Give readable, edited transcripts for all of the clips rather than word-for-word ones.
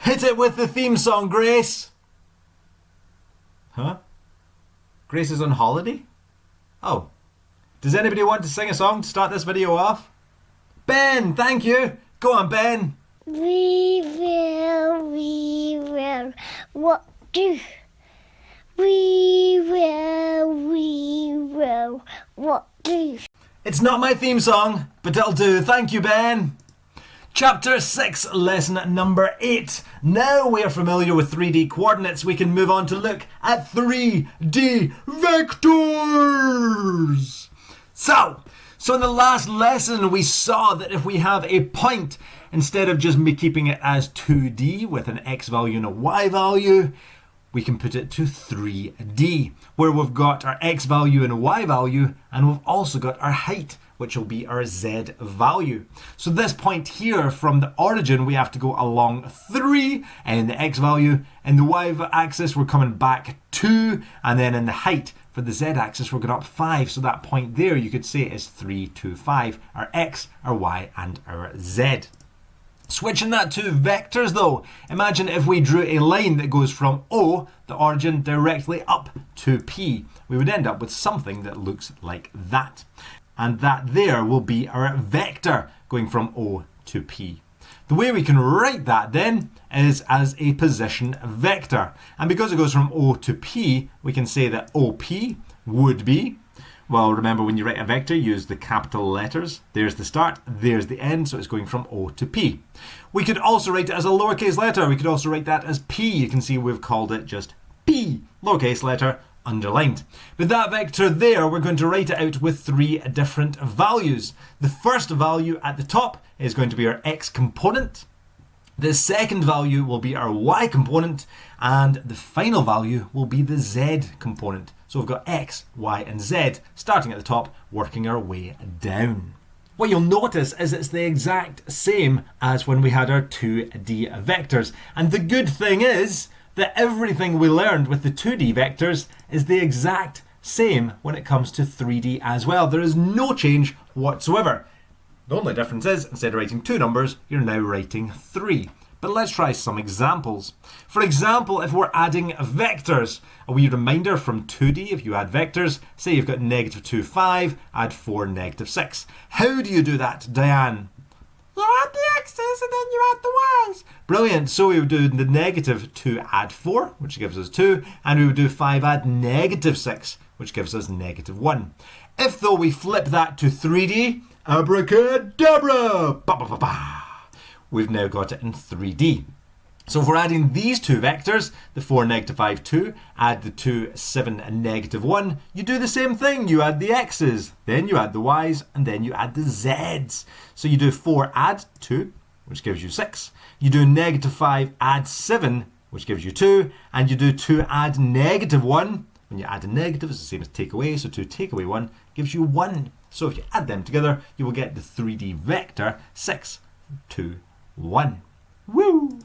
Hit it with the theme song, Grace. Huh? Grace is on holiday? Oh. Does anybody want to sing a song to start this video off? Ben, thank you. Go on, Ben. We will, what do? We will, what do? It's not my theme song, but it'll do. Thank you, Ben. Chapter 6, lesson number 8. Now we are familiar with 3D coordinates, we can move on to look at 3D vectors. So in the last lesson we saw that if we have a point, instead of just keeping it as 2D with an x value and a y value, we can put it to 3D, where we've got our x value and a y value, and we've also got our height, which will be our z value. So this point here, from the origin, we have to go along 3, and in the x value, in the y axis, we're coming back 2, and then in the height, for the z-axis, we're going up 5. So that point there, you could say, is 3, 2, 5, our x, our y, and our z. Switching that to vectors though, imagine if we drew a line that goes from O, the origin, directly up to P. We would end up with something that looks like that. And that there will be our vector going from O to P. The way we can write that then is as a position vector. And because it goes from O to P, we can say that OP would be, well, remember when you write a vector, use the capital letters. There's the start, there's the end, so it's going from O to P. We could also write it as a lowercase letter. We could also write that as P. You can see we've called it just P, lowercase letter, underlined. But that vector there, we're going to write it out with 3 different values. The first value at the top is going to be our x component. The second value will be our y component, and the final value will be the z component. So we've got x, y, and z starting at the top, working our way down. What you'll notice is it's the exact same as when we had our 2D vectors. And the good thing is that everything we learned with the 2D vectors is the exact same when it comes to 3D as well. There is no change whatsoever. The only difference is, instead of writing 2 numbers, you're now writing 3. But let's try some examples. For example, if we're adding vectors, a wee reminder from 2D, if you add vectors, say you've got -2, 5, add 4, -6. How do you do that, Diane? You add the x's and then you add the y's. Brilliant. So we would do the -2 add 4, which gives us 2, and we would do 5 add -6, which gives us -1. If though we flip that to 3D, abracadabra, ba ba ba ba, we've now got it in 3D. So if we're adding these 2 vectors, the 4, -5, 2, add the 2, 7, and -1, you do the same thing. You add the x's, then you add the y's, and then you add the z's. So you do 4 add 2, which gives you 6. You do -5 add 7, which gives you 2. And you do 2 add -1. When you add a negative, it's the same as take away. So 2 take away 1 gives you 1. So if you add them together, you will get the 3D vector 6, 2, 1. Woo!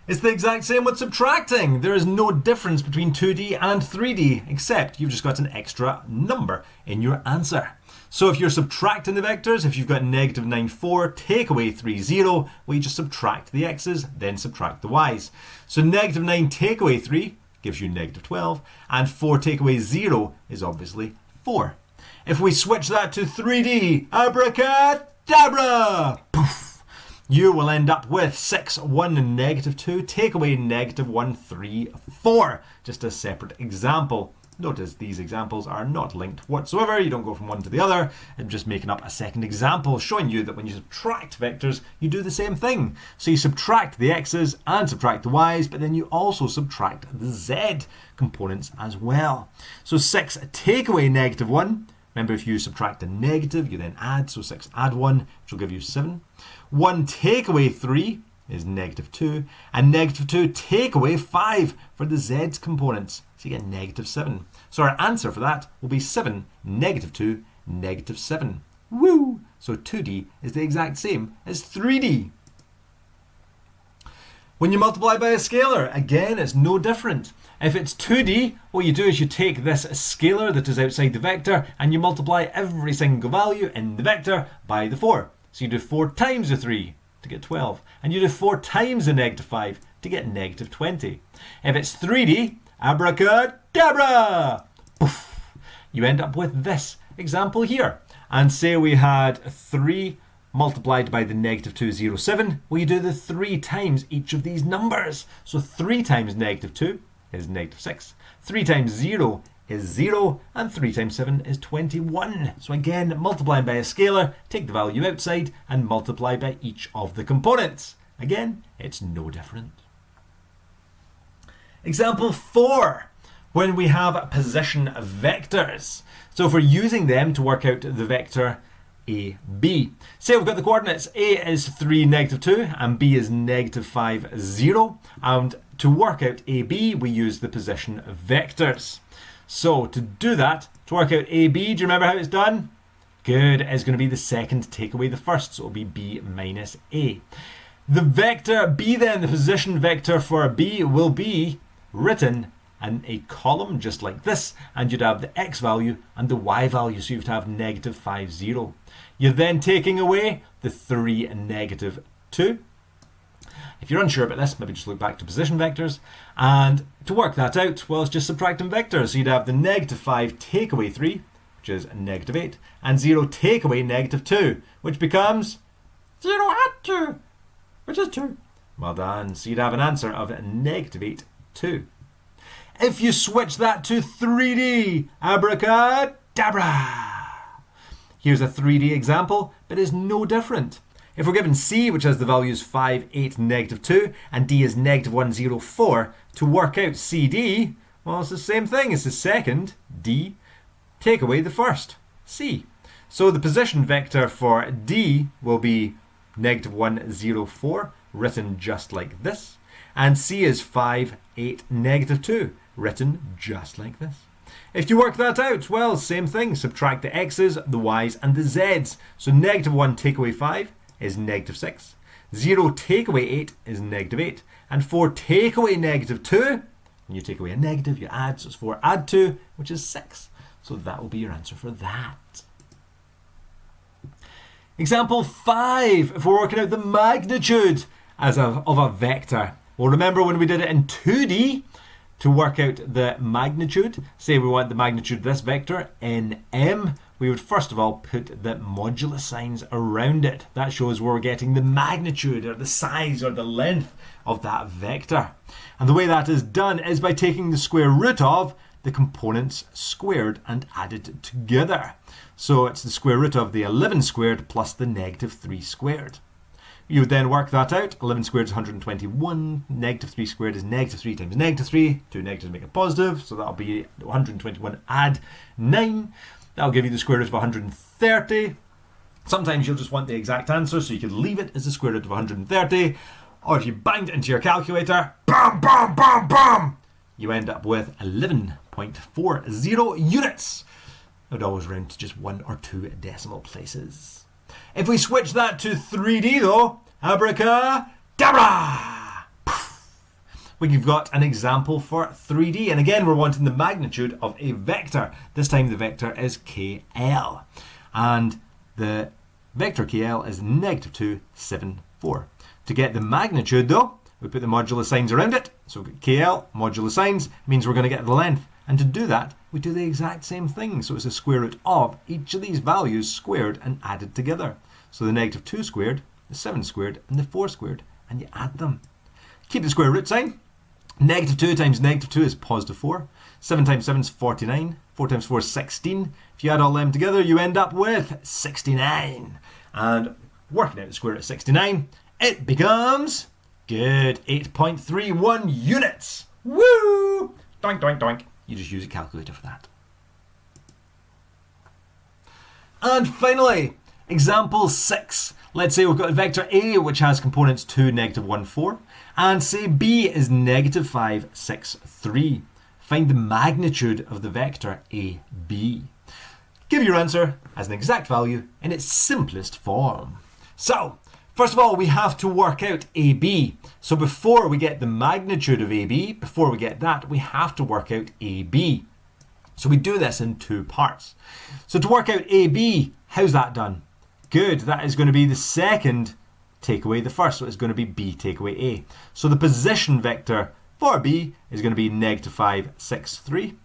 It's the exact same with subtracting. There is no difference between 2D and 3D, except you've just got an extra number in your answer. So if you're subtracting the vectors, if you've got -9, 4, take away 3, 0, well, you just subtract the x's, then subtract the y's. So -9 take away 3 gives you -12, and 4 take away 0 is obviously 4. If we switch that to 3D, abracadabra, poof, you will end up with 6, 1, and -2, take away -1, 3, 4. Just a separate example. Notice these examples are not linked whatsoever. You don't go from one to the other. I'm just making up a second example, showing you that when you subtract vectors, you do the same thing. So you subtract the x's and subtract the y's, but then you also subtract the z components as well. So 6 take away -1. Remember, if you subtract a negative, you then add. So 6 add 1, which will give you 7. 1 take away 3 is -2. And -2 take away 5 for the z components. So you get -7. So our answer for that will be 7, -2, -7. Woo! So 2D is the exact same as 3D. When you multiply by a scalar, again, it's no different. If it's 2D, what you do is you take this scalar that is outside the vector and you multiply every single value in the vector by the 4. So you do 4 times the 3, to get 12. And you do 4 times the negative 5 to get negative 20. If it's 3D, abracadabra! Poof. You end up with this example here. And say we had 3 multiplied by the negative 207. Well, you do the 3 times each of these numbers. So 3 times negative 2 is negative 6. 3 times 0 is 0, and 3 times 7 is 21. So again, multiplying by a scalar, take the value outside and multiply by each of the components. Again, it's no different. Example 4, when we have position vectors. So if we're using them to work out the vector a, B. Say we've got the coordinates A is 3, negative 2, and B is negative 5, 0. And to work out AB, we use the position vectors. So to do that, to work out AB, do you remember how it's done? Good, it's going to be the second take away the first, so it'll be B minus A. The vector B then, the position vector for B, will be written in a column just like this, and you'd have the X value and the Y value, so you'd have negative 5, 0. You're then taking away the 3 and negative 2. If you're unsure about this, maybe just look back to position vectors. And to work that out, well, it's just subtracting vectors. So you'd have the negative 5 take away 3, which is negative 8, and 0 take away negative 2, which becomes 0 add 2, which is 2. Well done. So you'd have an answer of negative 8, 2. If you switch that to 3D, abracadabra. Here's a 3D example, but it's no different. If we're given C, which has the values 5, 8, negative 2, and D is negative 1, 0, 4, to work out CD, well, it's the same thing. It's the second, D, take away the first, C. So the position vector for D will be negative 1, 0, 4, written just like this. And C is 5, 8, negative 2, written just like this. If you work that out, well, same thing. Subtract the X's, the Y's, and the Z's. So negative 1 take away 5 is negative 6. 0 take away 8 is negative 8. And 4 take away negative 2. When you take away a negative, you add. So it's 4 add 2, which is 6. So that will be your answer for that. Example 5, if we're working out the magnitude of a vector. Well, remember when we did it in 2D? To work out the magnitude, say we want the magnitude of this vector in M, we would first of all put the modulus signs around it. That shows where we're getting the magnitude or the size or the length of that vector. And the way that is done is by taking the square root of the components squared and added together. So it's the square root of the 11 squared plus the negative 3 squared. You would then work that out. 11 squared is 121. Negative 3 squared is negative 3 times negative 3. 2 negatives make it positive. So that'll be 121 add 9. That'll give you the square root of 130. Sometimes you'll just want the exact answer, so you could leave it as the square root of 130. Or if you banged it into your calculator, bam, bam, bam, bam, you end up with 11.40 units. I would always round to just 1 or 2 decimal places. If we switch that to 3D though, abracadabra! We've got an example for 3D, and again we're wanting the magnitude of a vector. This time the vector is KL, and the vector KL is negative 2, 7, 4. To get the magnitude though, we put the modular signs around it. So KL, modular signs, means we're going to get the length. And to do that, we do the exact same thing. So it's the square root of each of these values squared and added together. So the negative 2 squared, the 7 squared, and the 4 squared, and you add them. Keep the square root sign. Negative 2 times negative 2 is positive 4. 7 times 7 is 49. 4 times 4 is 16. If you add all them together, you end up with 69. And working out the square root of 69, it becomes, good, 8.31 units. Woo! Doink, doink, doink. You just use a calculator for that. And finally, example 6. Let's say we've got a vector A which has components 2, negative 1, 4. And say B is negative 5, 6, 3. Find the magnitude of the vector AB. Give your answer as an exact value in its simplest form. So, first of all, we have to work out AB. So before we get the magnitude of AB, before we get that, we have to work out AB. So we do this in 2 parts. So to work out AB, how's that done? Good, that is going to be the second take away the first, so it's going to be b take away a. So the position vector for b is going to be -5, 6, 3.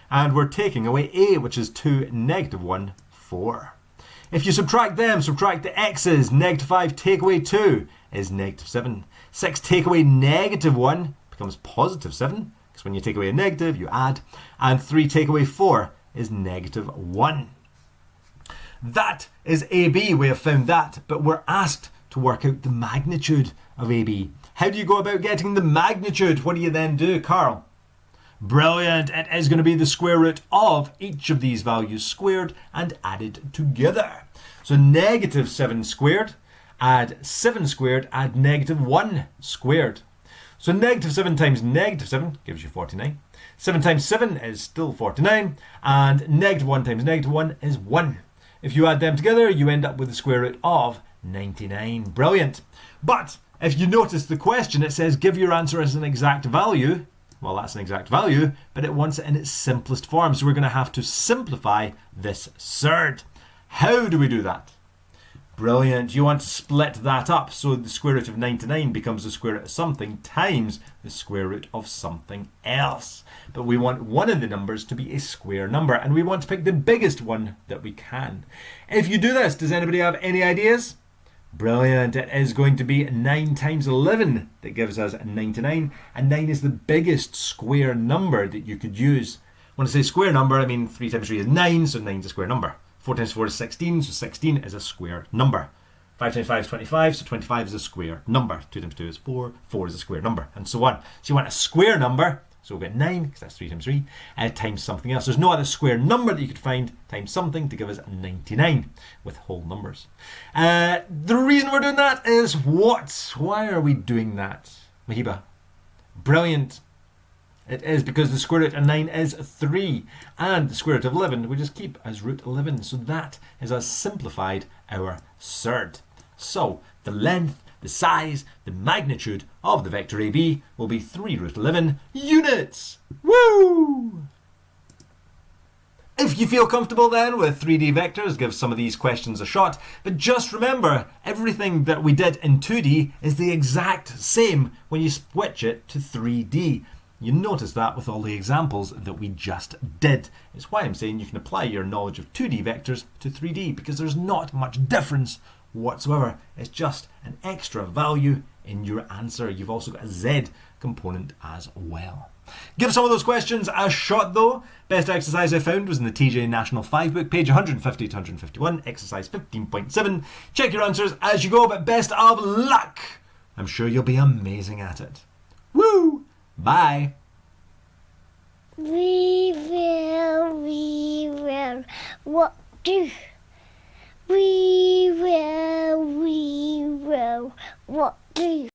And we're taking away a, which is 2, -1, 4. If you subtract them, subtract the x's, -5 take away 2 is -7. 6 take away -1 becomes +7, because when you take away a negative, you add. And 3 take away 4 is -1. That is AB, we have found that, but we're asked to work out the magnitude of AB. How do you go about getting the magnitude? What do you then do, Carl? Brilliant, it is going to be the square root of each of these values squared and added together. So -7 squared, add 7 squared, add -1 squared. So -7 times -7 gives you 49. 7 times 7 is still 49, and -1 times -1 is 1. If you add them together, you end up with the square root of 99. Brilliant. But if you notice the question, it says give your answer as an exact value. Well, that's an exact value, but it wants it in its simplest form. So we're going to have to simplify this surd. How do we do that? Brilliant. You want to split that up. So the square root of 99 becomes the square root of something times the square root of something else. But we want one of the numbers to be a square number, and we want to pick the biggest one that we can. If you do this, does anybody have any ideas? Brilliant. It is going to be 9 times 11 that gives us 99, and 9 is the biggest square number that you could use. When I say square number, I mean 3 times 3 is 9, so 9 is a square number. 4 times 4 is 16, so 16 is a square number. 5 times 5 is 25, so 25 is a square number. 2 times 2 is 4, 4 is a square number, and so on. So you want a square number, so we'll get 9, because that's 3 times 3, times something else. There's no other square number that you could find times something to give us 99 with whole numbers. The reason we're doing that is what? Why are we doing that, Mahiba? Brilliant. It is because the square root of 9 is 3, and the square root of 11 we just keep as root 11. So that is us simplified our surd. So the length, the size, the magnitude of the vector AB will be 3 root 11 units. Woo! If you feel comfortable then with 3D vectors, give some of these questions a shot. But just remember, everything that we did in 2D is the exact same when you switch it to 3D. You notice that with all the examples that we just did. It's why I'm saying you can apply your knowledge of 2D vectors to 3D, because there's not much difference whatsoever. It's just an extra value in your answer. You've also got a Z component as well. Give some of those questions a shot though. Best exercise I found was in the TJ National 5 book, page 150 to 151, exercise 15.7. Check your answers as you go, but best of luck. I'm sure you'll be amazing at it. Woo! Bye. We will. What do? We will. What do?